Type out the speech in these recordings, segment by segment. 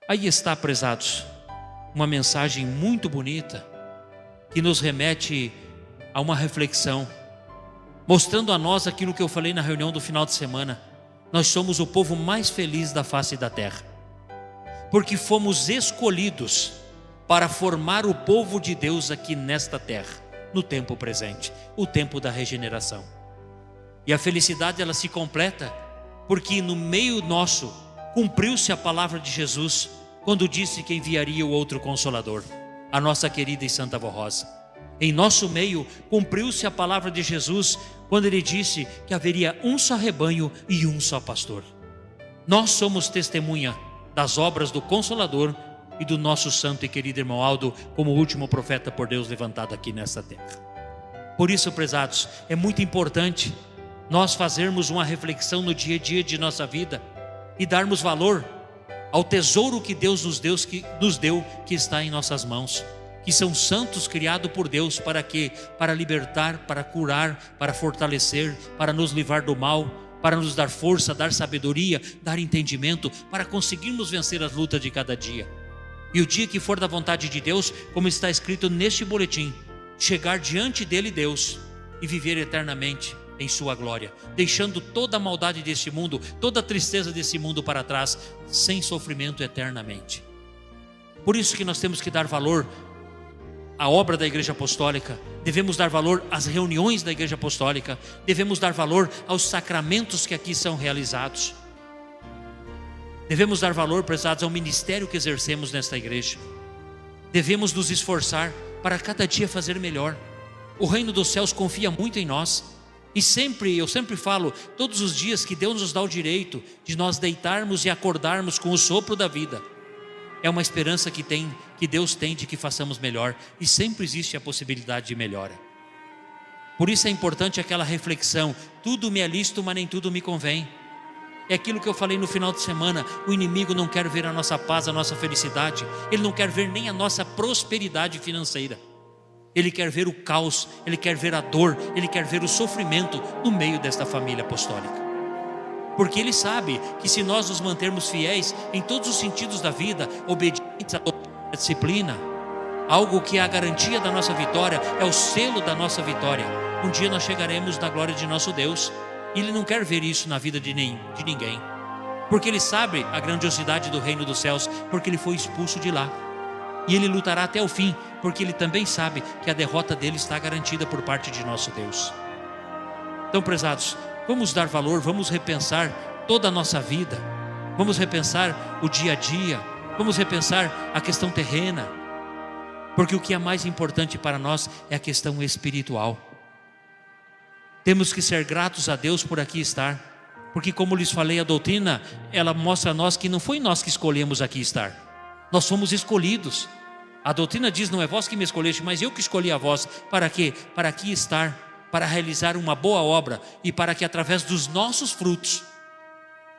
Aí está, prezados, uma mensagem muito bonita que nos remete a uma reflexão, mostrando a nós aquilo que eu falei na reunião do final de semana. Nós somos o povo mais feliz da face da terra, porque fomos escolhidos para formar o povo de Deus aqui nesta terra, no tempo presente, o tempo da regeneração. E a felicidade, ela se completa porque no meio nosso cumpriu-se a palavra de Jesus quando disse que enviaria o outro Consolador, a nossa querida e santa avó Rosa. Em nosso meio cumpriu-se a palavra de Jesus quando ele disse que haveria um só rebanho e um só pastor. Nós somos testemunha das obras do Consolador e do nosso santo e querido irmão Aldo, como o último profeta por Deus levantado aqui nessa terra. Por isso, prezados, é muito importante nós fazermos uma reflexão no dia a dia de nossa vida e darmos valor ao tesouro que Deus nos deu, que está em nossas mãos, que são santos criados por Deus. Para quê? Para libertar, para curar, para fortalecer, para nos livrar do mal, para nos dar força, dar sabedoria, dar entendimento, para conseguirmos vencer as lutas de cada dia. E o dia que for da vontade de Deus, como está escrito neste boletim, chegar diante dele, Deus, e viver eternamente em sua glória, deixando toda a maldade deste mundo, toda a tristeza desse mundo para trás, sem sofrimento eternamente. Por isso que nós temos que dar valor à obra da Igreja Apostólica, devemos dar valor às reuniões da Igreja Apostólica, devemos dar valor aos sacramentos que aqui são realizados, devemos dar valor, prezados, ao ministério que exercemos nesta igreja. Devemos nos esforçar para cada dia fazer melhor. O reino dos céus confia muito em nós. E eu sempre falo, todos os dias, que Deus nos dá o direito de nós deitarmos e acordarmos com o sopro da vida. É uma esperança que Deus tem de que façamos melhor. E sempre existe a possibilidade de melhora. Por isso é importante aquela reflexão: tudo me é lícito, mas nem tudo me convém. É aquilo que eu falei no final de semana. O inimigo não quer ver a nossa paz, a nossa felicidade. Ele não quer ver nem a nossa prosperidade financeira. Ele quer ver o caos, ele quer ver a dor, ele quer ver o sofrimento no meio desta família apostólica. Porque ele sabe que se nós nos mantermos fiéis em todos os sentidos da vida, obedientes à disciplina, algo que é a garantia da nossa vitória, é o selo da nossa vitória, um dia nós chegaremos na glória de nosso Deus. E ele não quer ver isso na vida de ninguém, porque ele sabe a grandiosidade do reino dos céus, porque ele foi expulso de lá. E ele lutará até o fim, porque ele também sabe que a derrota dele está garantida por parte de nosso Deus. Então, prezados, vamos dar valor, vamos repensar toda a nossa vida, vamos repensar o dia a dia, vamos repensar a questão terrena, porque o que é mais importante para nós é a questão espiritual. Temos que ser gratos a Deus por aqui estar, porque, como lhes falei, a doutrina, ela mostra a nós que não foi nós que escolhemos aqui estar, nós fomos escolhidos. A doutrina diz: não é vós que me escolheste, mas eu que escolhi a vós. Para quê? Para aqui estar, para realizar uma boa obra, e para que através dos nossos frutos,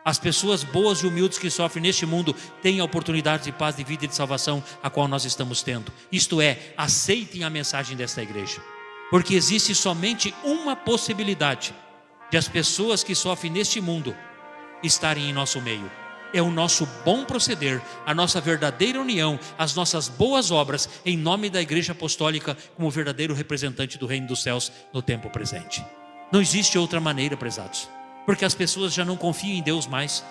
as pessoas boas e humildes que sofrem neste mundo tenham a oportunidade de paz, de vida e de salvação, a qual nós estamos tendo. Isto é, aceitem a mensagem desta igreja. Porque existe somente uma possibilidade de as pessoas que sofrem neste mundo estarem em nosso meio. É o nosso bom proceder, a nossa verdadeira união, as nossas boas obras, em nome da Igreja Apostólica, como verdadeiro representante do reino dos céus no tempo presente. Não existe outra maneira, prezados, porque as pessoas já não confiam em Deus mais,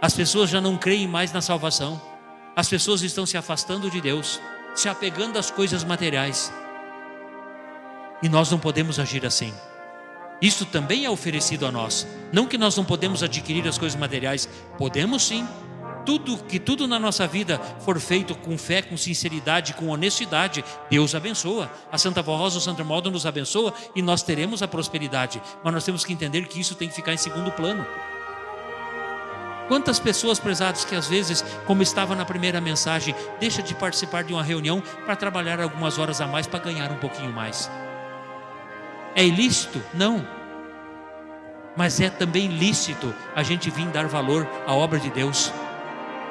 as pessoas já não creem mais na salvação, as pessoas estão se afastando de Deus, se apegando às coisas materiais. E nós não podemos agir assim. Isso também é oferecido a nós. Não que nós não podemos adquirir as coisas materiais. Podemos sim. Tudo na nossa vida for feito com fé, com sinceridade, com honestidade, Deus abençoa. A Santa Avó Rosa, o Santo Irmão Aldo nos abençoa e nós teremos a prosperidade. Mas nós temos que entender que isso tem que ficar em segundo plano. Quantas pessoas, prezados, que às vezes, como estava na primeira mensagem, deixa de participar de uma reunião para trabalhar algumas horas a mais para ganhar um pouquinho mais. É ilícito? Não. Mas é também lícito a gente vir dar valor à obra de Deus.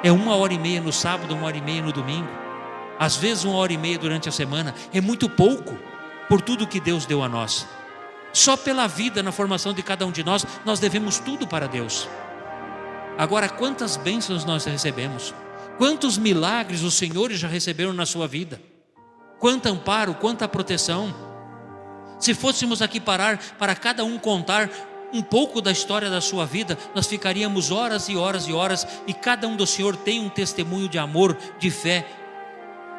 É 1h30 no sábado, 1h30 no domingo. Às vezes 1h30 durante a semana. É muito pouco por tudo que Deus deu a nós. Só pela vida, na formação de cada um de nós devemos tudo para Deus. Agora, quantas bênçãos nós recebemos? Quantos milagres os senhores já receberam na sua vida? Quanto amparo, quanta proteção. Se fôssemos aqui parar para cada um contar um pouco da história da sua vida, nós ficaríamos horas e horas e horas, e cada um do Senhor tem um testemunho de amor, de fé,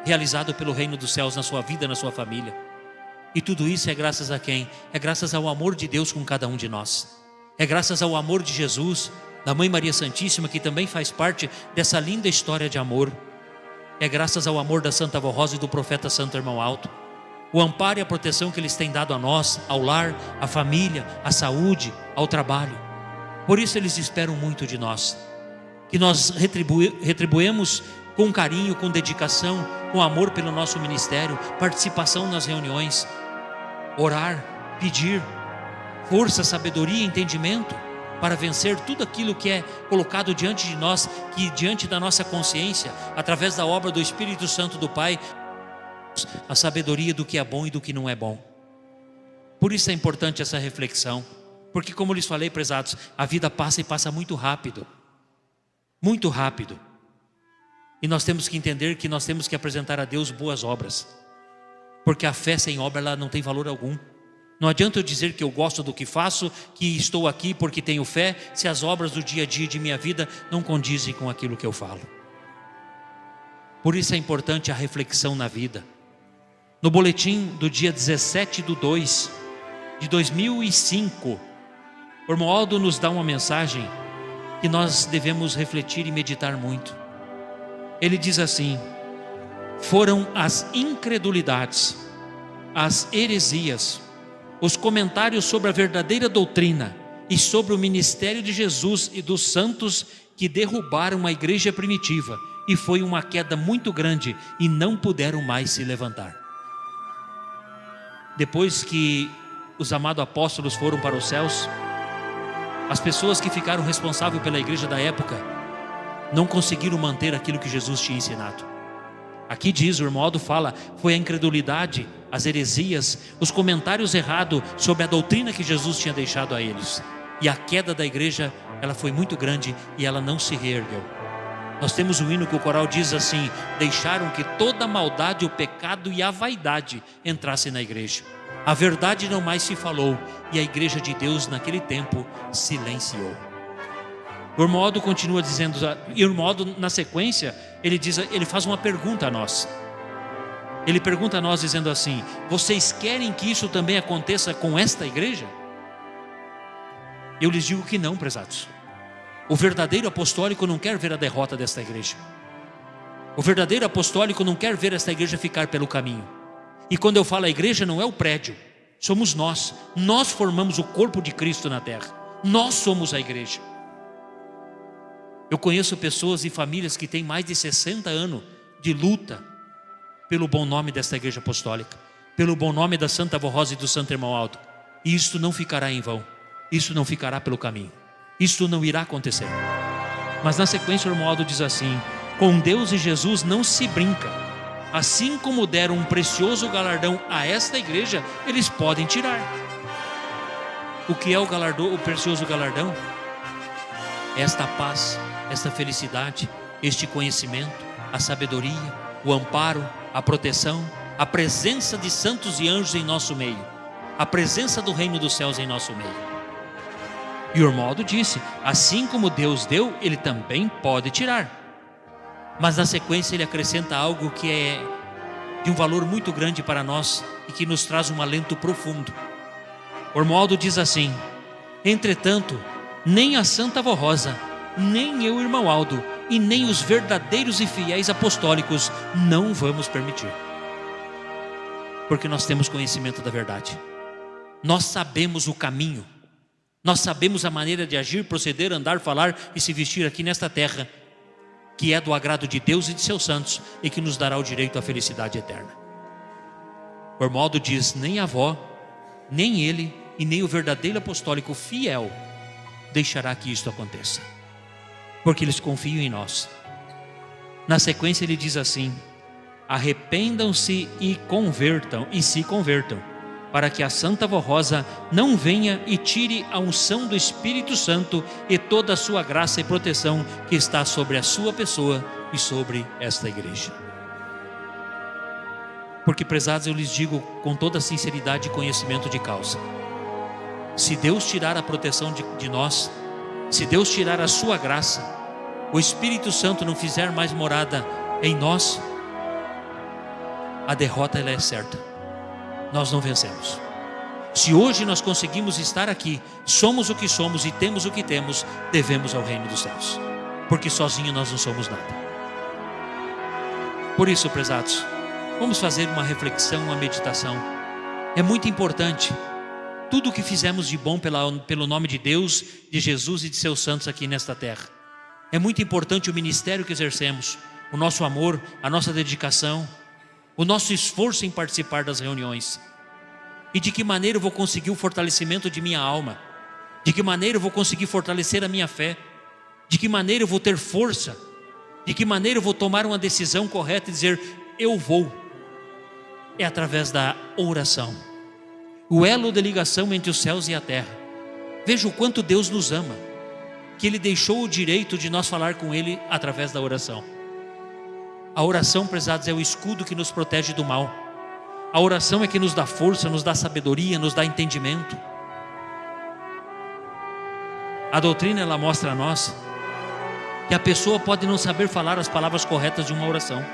realizado pelo reino dos céus na sua vida, na sua família. E tudo isso é graças a quem? É graças ao amor de Deus com cada um de nós. É graças ao amor de Jesus, da Mãe Maria Santíssima, que também faz parte dessa linda história de amor. É graças ao amor da Santa Avó Rosa e do profeta Santo Irmão Alto. O amparo e a proteção que eles têm dado a nós, ao lar, à família, à saúde, ao trabalho. Por isso eles esperam muito de nós. Que nós retribuemos com carinho, com dedicação, com amor pelo nosso ministério, participação nas reuniões, orar, pedir força, sabedoria e entendimento para vencer tudo aquilo que é colocado diante de nós, que diante da nossa consciência, através da obra do Espírito Santo do Pai, a sabedoria do que é bom e do que não é bom. Por isso é importante essa reflexão, porque como lhes falei, prezados, a vida passa e passa muito rápido, e nós temos que entender que nós temos que apresentar a Deus boas obras, porque a fé sem obra ela não tem valor algum. Não adianta eu dizer que eu gosto do que faço, que estou aqui porque tenho fé, se as obras do dia a dia de minha vida não condizem com aquilo que eu falo. Por isso é importante a reflexão na vida. No boletim do dia 17/2 de 2005, o irmão Aldo nos dá uma mensagem que nós devemos refletir e meditar muito. Ele diz assim: foram as incredulidades, as heresias, os comentários sobre a verdadeira doutrina e sobre o ministério de Jesus e dos santos que derrubaram a igreja primitiva, e foi uma queda muito grande e não puderam mais se levantar. Depois que os amados apóstolos foram para os céus, as pessoas que ficaram responsáveis pela igreja da época não conseguiram manter aquilo que Jesus tinha ensinado. Aqui diz, o irmão Aldo fala, foi a incredulidade, as heresias, os comentários errados sobre a doutrina que Jesus tinha deixado a eles. E a queda da igreja, ela foi muito grande e ela não se reergueu. Nós temos um hino que o coral diz assim: deixaram que toda a maldade, o pecado e a vaidade entrassem na igreja. A verdade não mais se falou e a igreja de Deus naquele tempo silenciou. O irmão Aldo continua dizendo, e o irmão Aldo na sequência, ele faz uma pergunta a nós. Ele pergunta a nós dizendo assim: vocês querem que isso também aconteça com esta igreja? Eu lhes digo que não, prezados. O verdadeiro apostólico não quer ver a derrota desta igreja. O verdadeiro apostólico não quer ver esta igreja ficar pelo caminho. E quando eu falo a igreja, não é o prédio, somos nós. Nós formamos o corpo de Cristo na terra. Nós somos a igreja. Eu conheço pessoas e famílias que têm mais de 60 anos de luta pelo bom nome desta igreja apostólica, pelo bom nome da Santa Avó Rosa e do Santo Irmão Aldo. E isto não ficará em vão, isso não ficará pelo caminho, isto não irá acontecer. Mas na sequência o irmão Aldo diz assim: com Deus e Jesus não se brinca. Assim como deram um precioso galardão a esta igreja, eles podem tirar. O que é o galardão, o precioso galardão? Esta paz, esta felicidade, este conhecimento, a sabedoria, o amparo, a proteção, a presença de santos e anjos em nosso meio, a presença do reino dos céus em nosso meio. E o irmão Aldo disse: assim como Deus deu, Ele também pode tirar. Mas na sequência ele acrescenta algo que é de um valor muito grande para nós e que nos traz um alento profundo. O irmão Aldo diz assim: entretanto, nem a Santa Avó Rosa, nem eu, irmão Aldo, e nem os verdadeiros e fiéis apostólicos não vamos permitir. Porque nós temos conhecimento da verdade, nós sabemos o caminho, nós sabemos a maneira de agir, proceder, andar, falar e se vestir aqui nesta terra, que é do agrado de Deus e de seus santos e que nos dará o direito à felicidade eterna. O irmão Aldo diz: nem a avó, nem ele e nem o verdadeiro apostólico fiel deixará que isto aconteça, porque eles confiam em nós. Na sequência ele diz assim: arrependam-se e se convertam, para que a Santa Avó Rosa não venha e tire a unção do Espírito Santo e toda a sua graça e proteção que está sobre a sua pessoa e sobre esta igreja. Porque, prezados, eu lhes digo com toda sinceridade e conhecimento de causa: se Deus tirar a proteção de nós, se Deus tirar a sua graça, o Espírito Santo não fizer mais morada em nós, a derrota ela é certa. Nós não vencemos. Se hoje nós conseguimos estar aqui, somos o que somos e temos o que temos, devemos ao reino dos céus, porque sozinho nós não somos nada. Por isso, prezados, vamos fazer uma reflexão, uma meditação. É muito importante tudo o que fizemos de bom pelo nome de Deus, de Jesus e de seus santos aqui nesta terra. É muito importante o ministério que exercemos, o nosso amor, a nossa dedicação, o nosso esforço em participar das reuniões. E de que maneira eu vou conseguir o fortalecimento de minha alma? De que maneira eu vou conseguir fortalecer a minha fé? De que maneira eu vou ter força? De que maneira eu vou tomar uma decisão correta e dizer, eu vou? É através da oração. O elo de ligação entre os céus e a terra. Veja o quanto Deus nos ama, que Ele deixou o direito de nós falar com Ele através da oração. A oração, prezados, é o escudo que nos protege do mal. A oração é que nos dá força, nos dá sabedoria, nos dá entendimento. A doutrina, ela mostra a nós que a pessoa pode não saber falar as palavras corretas de uma oração.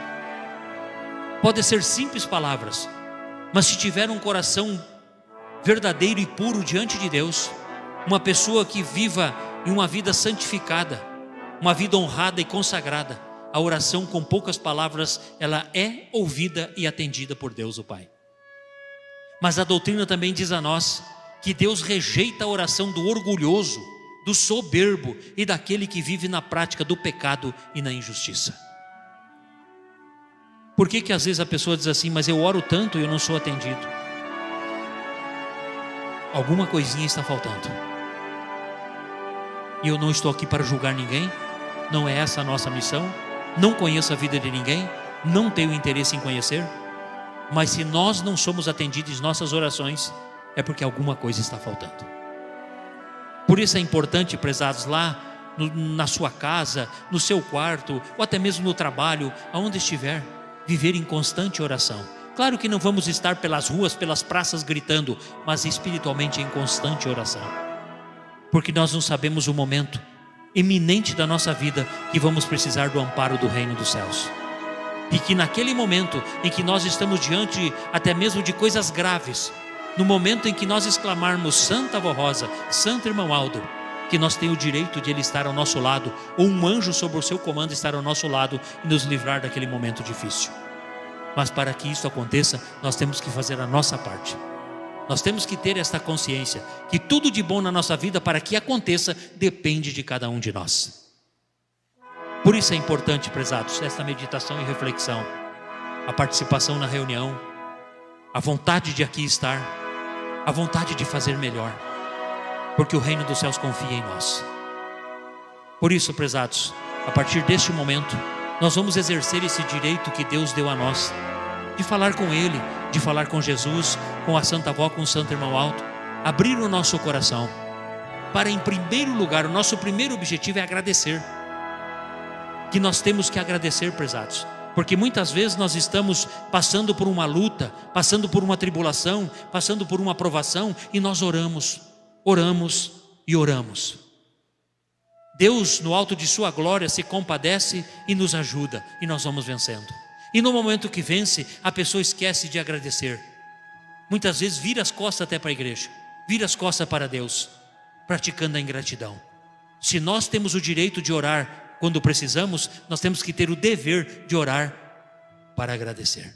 Pode ser simples palavras, mas se tiver um coração verdadeiro e puro diante de Deus, uma pessoa que viva em uma vida santificada, uma vida honrada e consagrada, a oração com poucas palavras, ela é ouvida e atendida por Deus o Pai. Mas a doutrina também diz a nós que Deus rejeita a oração do orgulhoso, do soberbo e daquele que vive na prática do pecado e na injustiça. Por que às vezes a pessoa diz assim, mas eu oro tanto e eu não sou atendido? Alguma coisinha está faltando. E eu não estou aqui para julgar ninguém, não é essa a nossa missão. Não conheço a vida de ninguém, não tenho interesse em conhecer, mas se nós não somos atendidos em nossas orações, é porque alguma coisa está faltando. Por isso é importante, prezados, lá na sua casa, no seu quarto, ou até mesmo no trabalho, aonde estiver, viver em constante oração. Claro que não vamos estar pelas ruas, pelas praças gritando, mas espiritualmente em constante oração, porque nós não sabemos o momento eminente da nossa vida que vamos precisar do amparo do reino dos céus, e que naquele momento em que nós estamos diante até mesmo de coisas graves, no momento em que nós exclamarmos Santa Avó Rosa, Santo Irmão Aldo, que nós temos o direito de Ele estar ao nosso lado, ou um anjo sob o seu comando estar ao nosso lado e nos livrar daquele momento difícil. Mas para que isso aconteça, nós temos que fazer a nossa parte. Nós temos que ter esta consciência que tudo de bom na nossa vida, para que aconteça, depende de cada um de nós. Por isso é importante, prezados, esta meditação e reflexão, a participação na reunião, a vontade de aqui estar, a vontade de fazer melhor, porque o reino dos céus confia em nós. Por isso, prezados, a partir deste momento, nós vamos exercer esse direito que Deus deu a nós, de falar com Ele, de falar com Jesus, com a Santa Avó, com o Santo Irmão Alto, abrir o nosso coração, para em primeiro lugar, o nosso primeiro objetivo é agradecer, que nós temos que agradecer, prezados, porque muitas vezes nós estamos passando por uma luta, passando por uma tribulação, passando por uma provação, e nós oramos e oramos. Deus, no alto de sua glória, se compadece e nos ajuda, e nós vamos vencendo. E no momento que vence, a pessoa esquece de agradecer. Muitas vezes vira as costas até para a igreja, vira as costas para Deus, praticando a ingratidão. Se nós temos o direito de orar quando precisamos, nós temos que ter o dever de orar para agradecer.